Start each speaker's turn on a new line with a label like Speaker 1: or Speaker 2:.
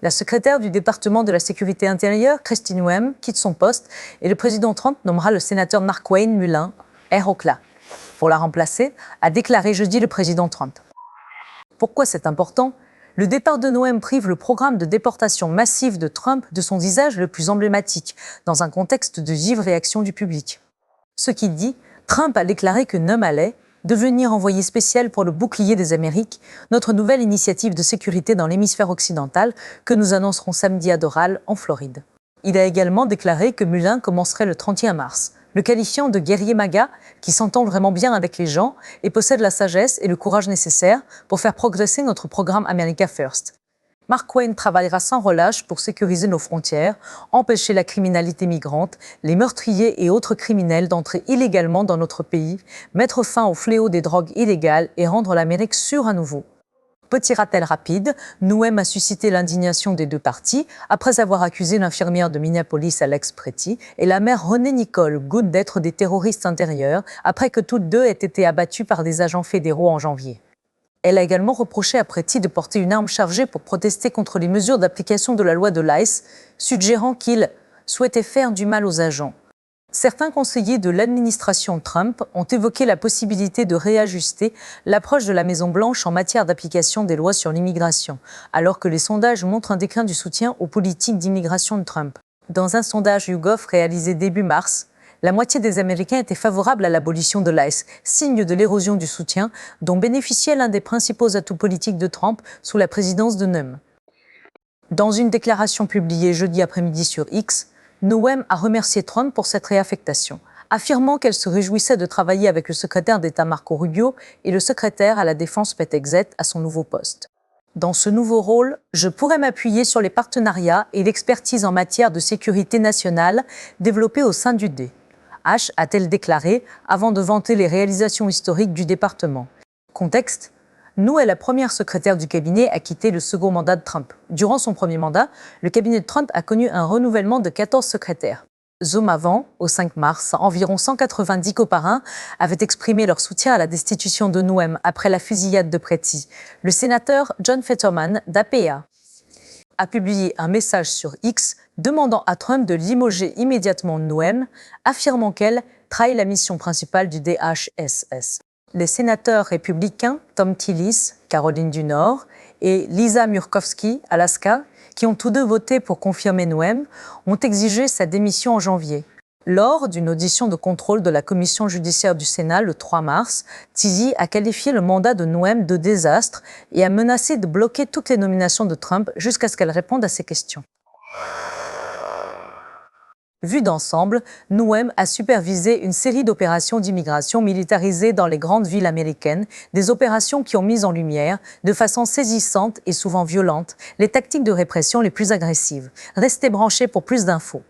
Speaker 1: La secrétaire du département de la sécurité intérieure, Kristi Noem, quitte son poste et le président Trump nommera le sénateur Markwayne Mullin, ROCLA, pour la remplacer, a déclaré jeudi le président Trump. Pourquoi c'est important ? Le départ de Noem prive le programme de déportation massive de Trump de son visage le plus emblématique, dans un contexte de vive réaction du public. Ce qui dit, Trump a déclaré que Noem allait devenir envoyé spécial pour le bouclier des Amériques, notre nouvelle initiative de sécurité dans l'hémisphère occidental que nous annoncerons samedi à Doral, en Floride. Il a également déclaré que Mullin commencerait le 31 mars, le qualifiant de guerrier MAGA qui s'entend vraiment bien avec les gens et possède la sagesse et le courage nécessaires pour faire progresser notre programme America First. Markwayne travaillera sans relâche pour sécuriser nos frontières, empêcher la criminalité migrante, les meurtriers et autres criminels d'entrer illégalement dans notre pays, mettre fin au fléau des drogues illégales et rendre l'Amérique sûre à nouveau. Petit rappel rapide, Noem a suscité l'indignation des deux parties après avoir accusé l'infirmière de Minneapolis Alex Pretty et la mère Renée Nicole Good d'être des terroristes intérieurs après que toutes deux aient été abattues par des agents fédéraux en janvier. Elle a également reproché à Pretty de porter une arme chargée pour protester contre les mesures d'application de la loi de l'ICE, suggérant qu'il souhaitait faire du mal aux agents. Certains conseillers de l'administration Trump ont évoqué la possibilité de réajuster l'approche de la Maison-Blanche en matière d'application des lois sur l'immigration, alors que les sondages montrent un déclin du soutien aux politiques d'immigration de Trump. Dans un sondage YouGov réalisé début mars, la moitié des Américains étaient favorables à l'abolition de l'ICE, signe de l'érosion du soutien dont bénéficiait l'un des principaux atouts politiques de Trump sous la présidence de Noem. Dans une déclaration publiée jeudi après-midi sur X, Noem a remercié Trump pour cette réaffectation, affirmant qu'elle se réjouissait de travailler avec le secrétaire d'État Marco Rubio et le secrétaire à la Défense Pete Hegseth à son nouveau poste. Dans ce nouveau rôle, je pourrais m'appuyer sur les partenariats et l'expertise en matière de sécurité nationale développés au sein du D. H, a-t-elle déclaré, avant de vanter les réalisations historiques du département. Contexte : Noem est la première secrétaire du cabinet à quitter le second mandat de Trump. Durant son premier mandat, le cabinet de Trump a connu un renouvellement de 14 secrétaires. Zoom avant, au 5 mars, environ 190 coparins avaient exprimé leur soutien à la destitution de Noem après la fusillade de Pretty. Le sénateur John Fetterman, d'APA, a publié un message sur X demandant à Trump de limoger immédiatement Noem, affirmant qu'elle trahit la mission principale du DHS. Les sénateurs républicains Tom Tillis, Caroline du Nord, et Lisa Murkowski, Alaska, qui ont tous deux voté pour confirmer Noem, ont exigé sa démission en janvier. Lors d'une audition de contrôle de la commission judiciaire du Sénat le 3 mars, Tillis a qualifié le mandat de Noem de désastre et a menacé de bloquer toutes les nominations de Trump jusqu'à ce qu'elle réponde à ces questions. Vu d'ensemble, Noem a supervisé une série d'opérations d'immigration militarisées dans les grandes villes américaines, des opérations qui ont mis en lumière, de façon saisissante et souvent violente, les tactiques de répression les plus agressives. Restez branchés pour plus d'infos.